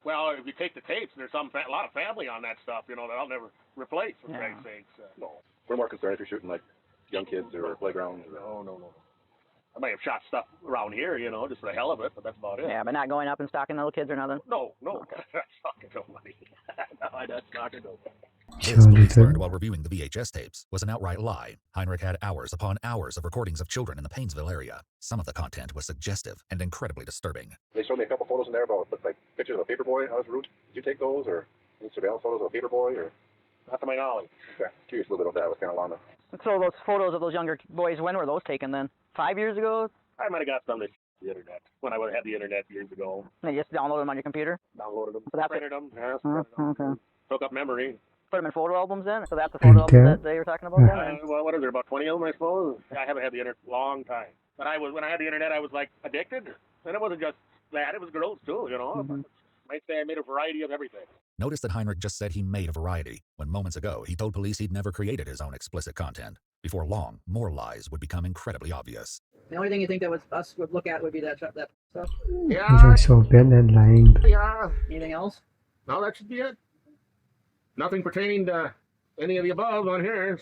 Well, if you take the tapes, there's a lot of family on that stuff, that I'll never replace, for Christ's sakes. No. We're more concerned if you're shooting, like, young kids or playgrounds. Or... No. I might have shot stuff around here, just for the hell of it, but that's about it. Yeah, but not going up and stalking little kids or nothing? No. Okay. That's fucking nobody. No, that's fucking nobody. This, police learned while reviewing the VHS tapes, was an outright lie. Heinrich had hours upon hours of recordings of children in the Painesville area. Some of the content was suggestive and incredibly disturbing. They showed me a couple photos in there about what looked like pictures of a paperboy on his route. Did you take those, or any surveillance photos of a paperboy, or? Not to my knowledge. Okay. Curious a little bit about that. It was kind of long. So those photos of those younger boys, when were those taken then? 5 years ago? I might have got some of the internet, when I would have had the internet years ago. And you just downloaded them on your computer? Downloaded them, so that's printed them, okay. Took up memory. Put them in photo albums then? So that's the photo album that they were talking about then? Well, what is there, about 20 of them, I suppose? I haven't had the internet a long time. But when I had the internet, I was, addicted. And it wasn't just that, it was girls, too, Might say I made a variety of everything. Notice that Heinrich just said he made a variety, when moments ago he told police he'd never created his own explicit content. Before long, more lies would become incredibly obvious. The only thing you think that us would look at would be that stuff? Yeah. These are so bad and lying. Yeah. Anything else? No, that should be it. Nothing pertaining to any of the above on here.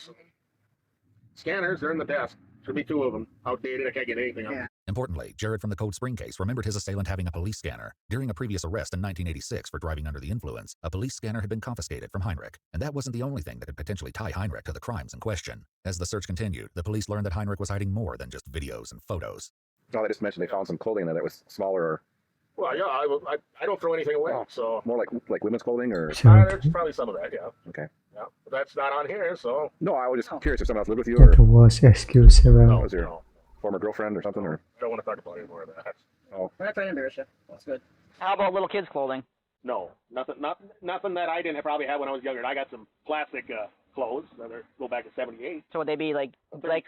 Scanners, they're in the desk. Should be 2 of them. Outdated, I can't get anything out. Importantly, Jared from the Cold Spring case remembered his assailant having a police scanner. During a previous arrest in 1986 for driving under the influence, a police scanner had been confiscated from Heinrich, and that wasn't the only thing that could potentially tie Heinrich to the crimes in question. As the search continued, the police learned that Heinrich was hiding more than just videos and photos. No, they just mentioned they found some clothing that was smaller or... Well, yeah, I don't throw anything away, so... More like women's clothing, or... there's probably some of that, yeah. Okay. Yeah, but that's not on here, so... No, I was just curious if someone else lived with you, or... It was excusable. Was your former girlfriend or something, or... I don't want to talk about any more of that. Oh. We're not trying to embarrass you. That's good. How about little kids' clothing? No, nothing that I didn't probably have when I was younger. I got some plastic clothes that go back to 78. So would they be like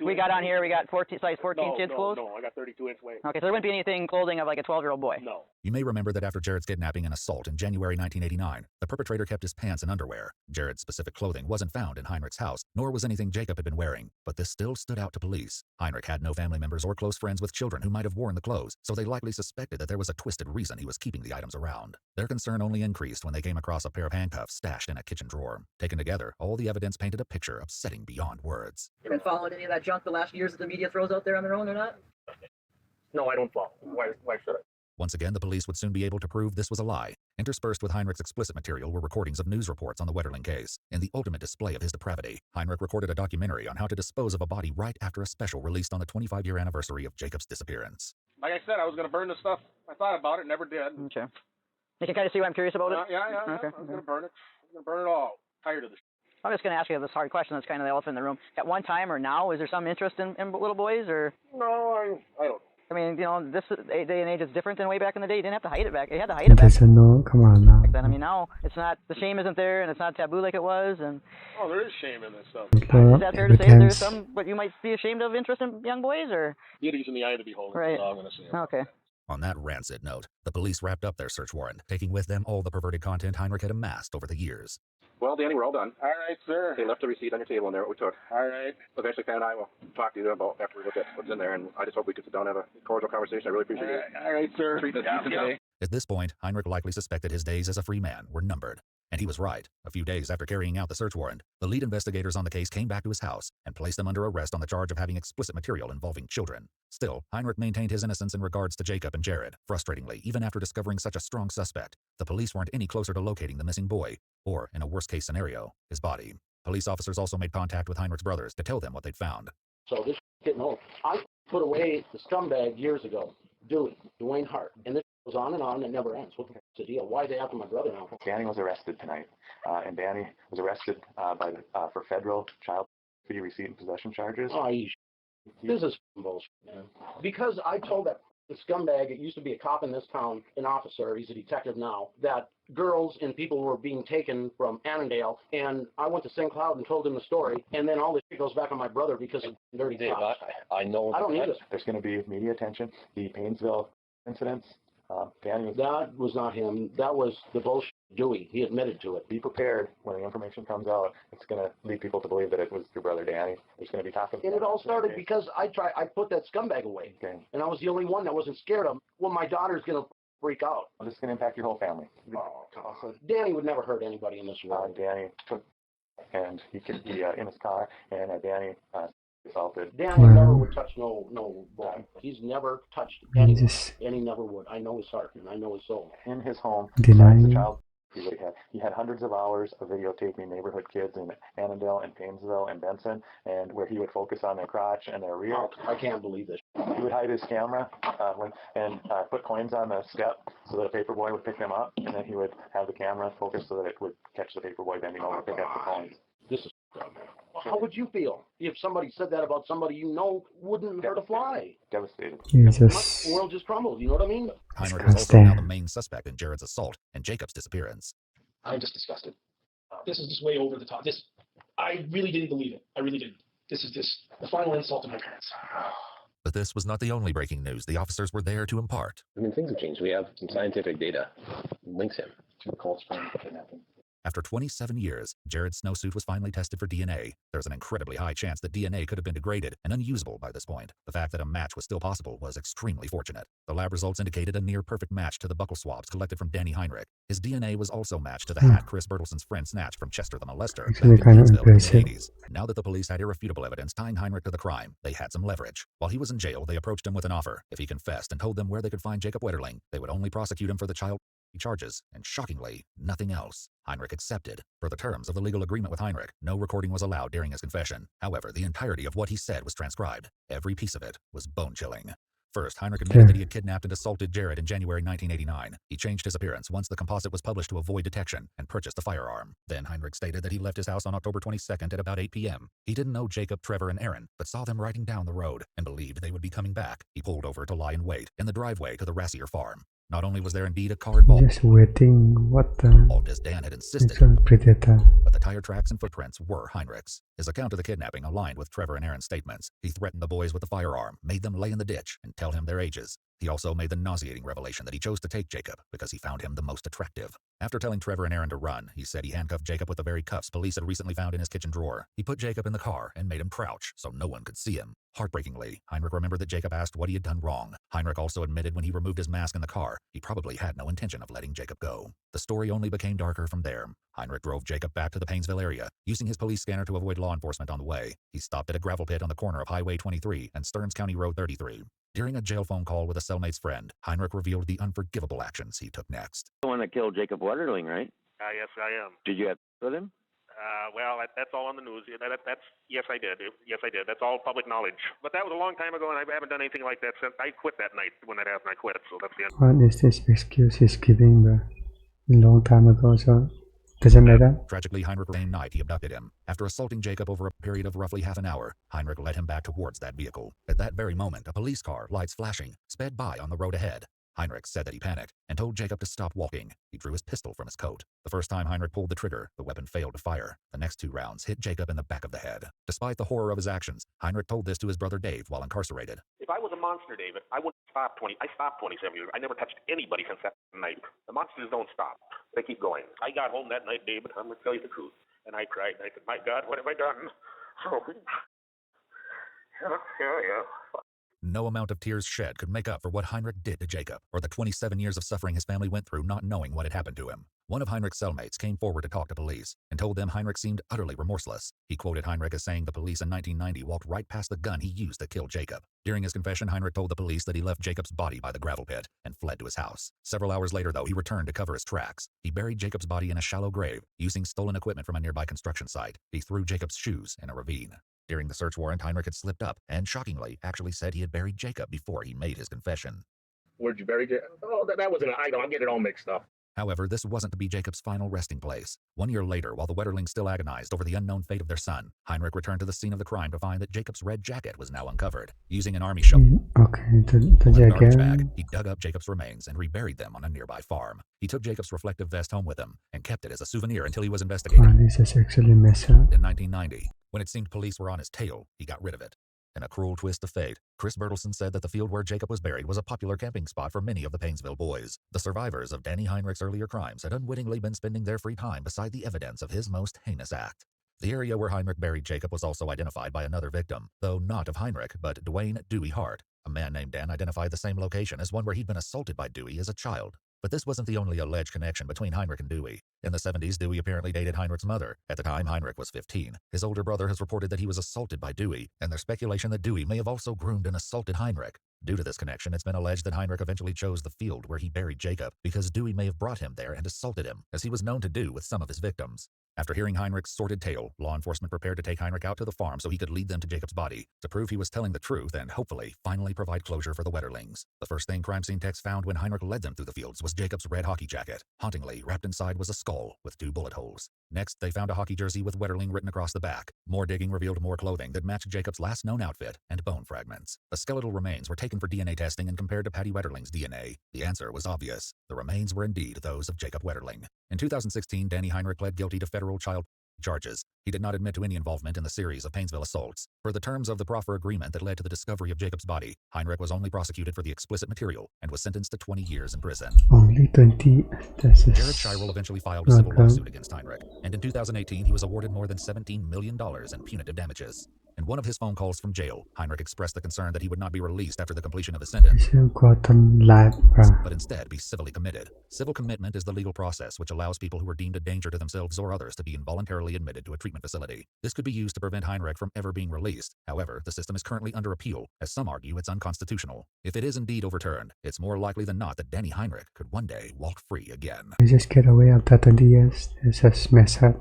we got on here, we got size 14 kids clothes? No, I got 32-inch waist. Okay, so there wouldn't be anything clothing of like a 12-year-old boy? No. You may remember that after Jared's kidnapping and assault in January 1989, the perpetrator kept his pants and underwear. Jared's specific clothing wasn't found in Heinrich's house, nor was anything Jacob had been wearing, but this still stood out to police. Heinrich had no family members or close friends with children who might have worn the clothes, so they likely suspected that there was a twisted reason he was keeping the items around. Their concern only increased when they came across a pair of handcuffs stashed in a kitchen drawer. Taken together, all the evidence painted a picture upsetting beyond words. You been following any of that junk the last years that the media throws out there on their own or not? No, I don't follow. Why should I? Once again, the police would soon be able to prove this was a lie. Interspersed with Heinrich's explicit material were recordings of news reports on the Wetterling case. In the ultimate display of his depravity, Heinrich recorded a documentary on how to dispose of a body right after a special released on the 25-year anniversary of Jacob's disappearance. Like I said, I was going to burn the stuff. I thought about it, never did. Okay. You can kind of see why I'm curious about it? Yeah. Okay. I was going to burn it. I was going to burn it all. Tired of this. I'm just going to ask you this hard question that's kind of the elephant in the room. At one time or now, is there some interest in little boys, or? No, I don't. I mean, this day and age is different than way back in the day. You didn't have to hide it back. You had to hide it back Come on now. then. I mean, now it's not, the shame isn't there, and it's not taboo like it was, and... Oh, there is shame in this stuff. Is that fair to say there's some, what you might be ashamed of interest in young boys, or? Beauty's in the eye of the beholder. Right. That's all I'm going to say. Okay. On that rancid note, the police wrapped up their search warrant, taking with them all the perverted content Heinrich had amassed over the years. Well, Danny, we're all done. All right, sir. They left a receipt on your table in there, what we took. All right. Eventually, Pat and I will talk to you about after we look at what's in there, and I just hope we could sit down and have a cordial conversation. I really appreciate it. All right, sir. Treating us today. At this point, Heinrich likely suspected his days as a free man were numbered. And he was right. A few days after carrying out the search warrant, the lead investigators on the case came back to his house and placed him under arrest on the charge of having explicit material involving children. Still, Heinrich maintained his innocence in regards to Jacob and Jared. Frustratingly, even after discovering such a strong suspect, the police weren't any closer to locating the missing boy, or, in a worst-case scenario, his body. Police officers also made contact with Heinrich's brothers to tell them what they'd found. So this is getting old. I put away the scumbag years ago, Dwayne Hart, and this goes on and it never ends. What's the deal? Why are they after my brother now? Danny was arrested tonight, and Danny was arrested for federal child pornography receipt and possession charges. Oh, this is bullshit, man. Because I told that scumbag, it used to be a cop in this town, an officer, he's a detective now, that girls and people were being taken from Annandale, and I went to St. Cloud and told him the story, and then all this shit goes back on my brother because of dirty cops. I know. I don't need this. There's going to be media attention. The Paynesville incidents. Danny that was not him. That was the bullshit Dewey. He admitted to it. Be prepared when the information comes out. It's going to lead people to believe that it was your brother Danny. There's going to be talking. And it all started because I put that scumbag away. Okay. And I was the only one that wasn't scared of him. Well, my daughter's going to freak out. This is going to impact your whole family. Oh, God. Danny would never hurt anybody in this world. Danny took, and he in his car, and Danny assaulted. Danny never would touch no boy. He's never touched anyone, and he never would. I know his heart, and I know his soul. In his home, Denying. the child he had hundreds of hours of videotaping neighborhood kids in Annandale and Paynesville and Benson, and where he would focus on their crotch and their rear. I can't believe this. He would hide his camera and put coins on the step so that a paperboy would pick them up, and then he would have the camera focus so that it would catch the paperboy bending over and pick up the coins. This is how would you feel if somebody said that about somebody you know wouldn't hurt a fly? Devastated. Jesus. The world just crumbled, you know what I mean? Heinrich was also now the main suspect in Jared's assault and Jacob's disappearance. I'm just disgusted. This is just way over the top. I really didn't believe it. I really didn't. This is just the final insult to my parents. But this was not the only breaking news the officers were there to impart. I mean, things have changed. We have some scientific data that links him to the Cold Spring kidnapping. After 27 years, Jared's snowsuit was finally tested for DNA. There's an incredibly high chance that DNA could have been degraded and unusable by this point. The fact that a match was still possible was extremely fortunate. The lab results indicated a near-perfect match to the buccal swabs collected from Danny Heinrich. His DNA was also matched to the hat Chris Bertelson's friend snatched from Chester the molester back Actually, in kind of Painesville in the impressive. mid-80s. Now that the police had irrefutable evidence tying Heinrich to the crime, they had some leverage. While he was in jail, they approached him with an offer. If he confessed and told them where they could find Jacob Wetterling, they would only prosecute him for the child charges, and shockingly, nothing else. Heinrich accepted. Per the terms of the legal agreement with Heinrich, no recording was allowed during his confession. However, the entirety of what he said was transcribed. Every piece of it was bone-chilling. First, Heinrich admitted that he had kidnapped and assaulted Jared in January 1989. He changed his appearance once the composite was published to avoid detection and purchased a firearm. Then Heinrich stated that he left his house on October 22nd at about 8 p.m. He didn't know Jacob, Trevor, and Aaron, but saw them riding down the road and believed they would be coming back. He pulled over to lie in wait in the driveway to the Rassier farm. Not only was there indeed a car involved, Just waiting. What the? all as Dan had insisted, It's predator. but the tire tracks and footprints were Heinrich's. His account of the kidnapping aligned with Trevor and Aaron's statements. He threatened the boys with the firearm, made them lay in the ditch, and tell him their ages. He also made the nauseating revelation that he chose to take Jacob because he found him the most attractive. After telling Trevor and Aaron to run, he said he handcuffed Jacob with the very cuffs police had recently found in his kitchen drawer. He put Jacob in the car and made him crouch so no one could see him. Heartbreakingly, Heinrich remembered that Jacob asked what he had done wrong. Heinrich also admitted when he removed his mask in the car, he probably had no intention of letting Jacob go. The story only became darker from there. Heinrich drove Jacob back to the Painesville area, using his police scanner to avoid law enforcement on the way. He stopped at a gravel pit on the corner of Highway 23 and Stearns County Road 33. During a jail phone call with a cellmate's friend, Heinrich revealed the unforgivable actions he took next. The one that killed Jacob Wetterling, right? Yes, I am. Did you have with him? Well, that's all on the news. Yes, I did. Yes, I did. That's all public knowledge. But that was a long time ago, and I haven't done anything like that since I quit that night. When that happened, I quit. So that's the end. What is this excuse he's giving, bro? A long time ago, so doesn't matter. Tragically, Heinrich the same night he abducted him. After assaulting Jacob over a period of roughly half an hour, Heinrich led him back towards that vehicle. At that very moment, a police car, lights flashing, sped by on the road ahead. Heinrich said that he panicked and told Jacob to stop walking. He drew his pistol from his coat. The first time Heinrich pulled the trigger, the weapon failed to fire. The next 2 rounds hit Jacob in the back of the head. Despite the horror of his actions, Heinrich told this to his brother Dave while incarcerated. If I was a monster, David, I wouldn't stop 20. I stopped 27 years. I never touched anybody since that night. The monsters don't stop. They keep going. I got home that night, David. I'm going to tell you the truth. And I cried. I said, my God, what have I done? Yeah. No amount of tears shed could make up for what Heinrich did to Jacob, or the 27 years of suffering his family went through not knowing what had happened to him. One of Heinrich's cellmates came forward to talk to police and told them Heinrich seemed utterly remorseless. He quoted Heinrich as saying the police in 1990 walked right past the gun he used to kill Jacob. During his confession, Heinrich told the police that he left Jacob's body by the gravel pit and fled to his house. Several hours later, though, he returned to cover his tracks. He buried Jacob's body in a shallow grave, using stolen equipment from a nearby construction site. He threw Jacob's shoes in a ravine. During the search warrant, Heinrich had slipped up and, shockingly, actually said he had buried Jacob before he made his confession. Where'd you bury Jacob? Oh, that wasn't an item. I'm getting it all mixed up. However, this wasn't to be Jacob's final resting place. 1 year later, while the Wetterlings still agonized over the unknown fate of their son, Heinrich returned to the scene of the crime to find that Jacob's red jacket was now uncovered. Using an army shovel, Okay, the jacket. bag, he dug up Jacob's remains and reburied them on a nearby farm. He took Jacob's reflective vest home with him and kept it as a souvenir until he was investigated. Oh, this is actually messed up. In 1990, when it seemed police were on his tail, he got rid of it. In a cruel twist of fate, Chris Bertelson said that the field where Jacob was buried was a popular camping spot for many of the Painesville boys. The survivors of Danny Heinrich's earlier crimes had unwittingly been spending their free time beside the evidence of his most heinous act. The area where Heinrich buried Jacob was also identified by another victim, though not of Heinrich, but Dwayne Dewey Hart. A man named Dan identified the same location as one where he'd been assaulted by Dewey as a child. But this wasn't the only alleged connection between Heinrich and Dewey. In the 70s, Dewey apparently dated Heinrich's mother. At the time, Heinrich was 15. His older brother has reported that he was assaulted by Dewey, and there's speculation that Dewey may have also groomed and assaulted Heinrich. Due to this connection, it's been alleged that Heinrich eventually chose the field where he buried Jacob because Dewey may have brought him there and assaulted him, as he was known to do with some of his victims. After hearing Heinrich's sordid tale, law enforcement prepared to take Heinrich out to the farm so he could lead them to Jacob's body, to prove he was telling the truth and, hopefully, finally provide closure for the Wetterlings. The first thing crime scene techs found when Heinrich led them through the fields was Jacob's red hockey jacket. Hauntingly, wrapped inside was a skull with 2 bullet holes. Next, they found a hockey jersey with Wetterling written across the back. More digging revealed more clothing that matched Jacob's last known outfit and bone fragments. The skeletal remains were taken for DNA testing and compared to Patty Wetterling's DNA. The answer was obvious. The remains were indeed those of Jacob Wetterling. In 2016, Danny Heinrich pled guilty to federal child charges. He did not admit to any involvement in the series of Painesville assaults. Per the terms of the proffer agreement that led to the discovery of Jacob's body, Heinrich was only prosecuted for the explicit material and was sentenced to 20 years in prison. Only 20. This is Jared Shirel eventually filed a civil lawsuit against Heinrich, and in 2018 he was awarded more than $17 million in punitive damages. In one of his phone calls from jail, Heinrich expressed the concern that he would not be released after the completion of his sentence, but instead be civilly committed. Civil commitment is the legal process which allows people who are deemed a danger to themselves or others to be involuntarily admitted to a treatment facility. This could be used to prevent Heinrich from ever being released. However, the system is currently under appeal, as some argue it's unconstitutional. If it is indeed overturned, it's more likely than not that Danny Heinrich could one day walk free again. You just get away after 20 years. It's just messed up.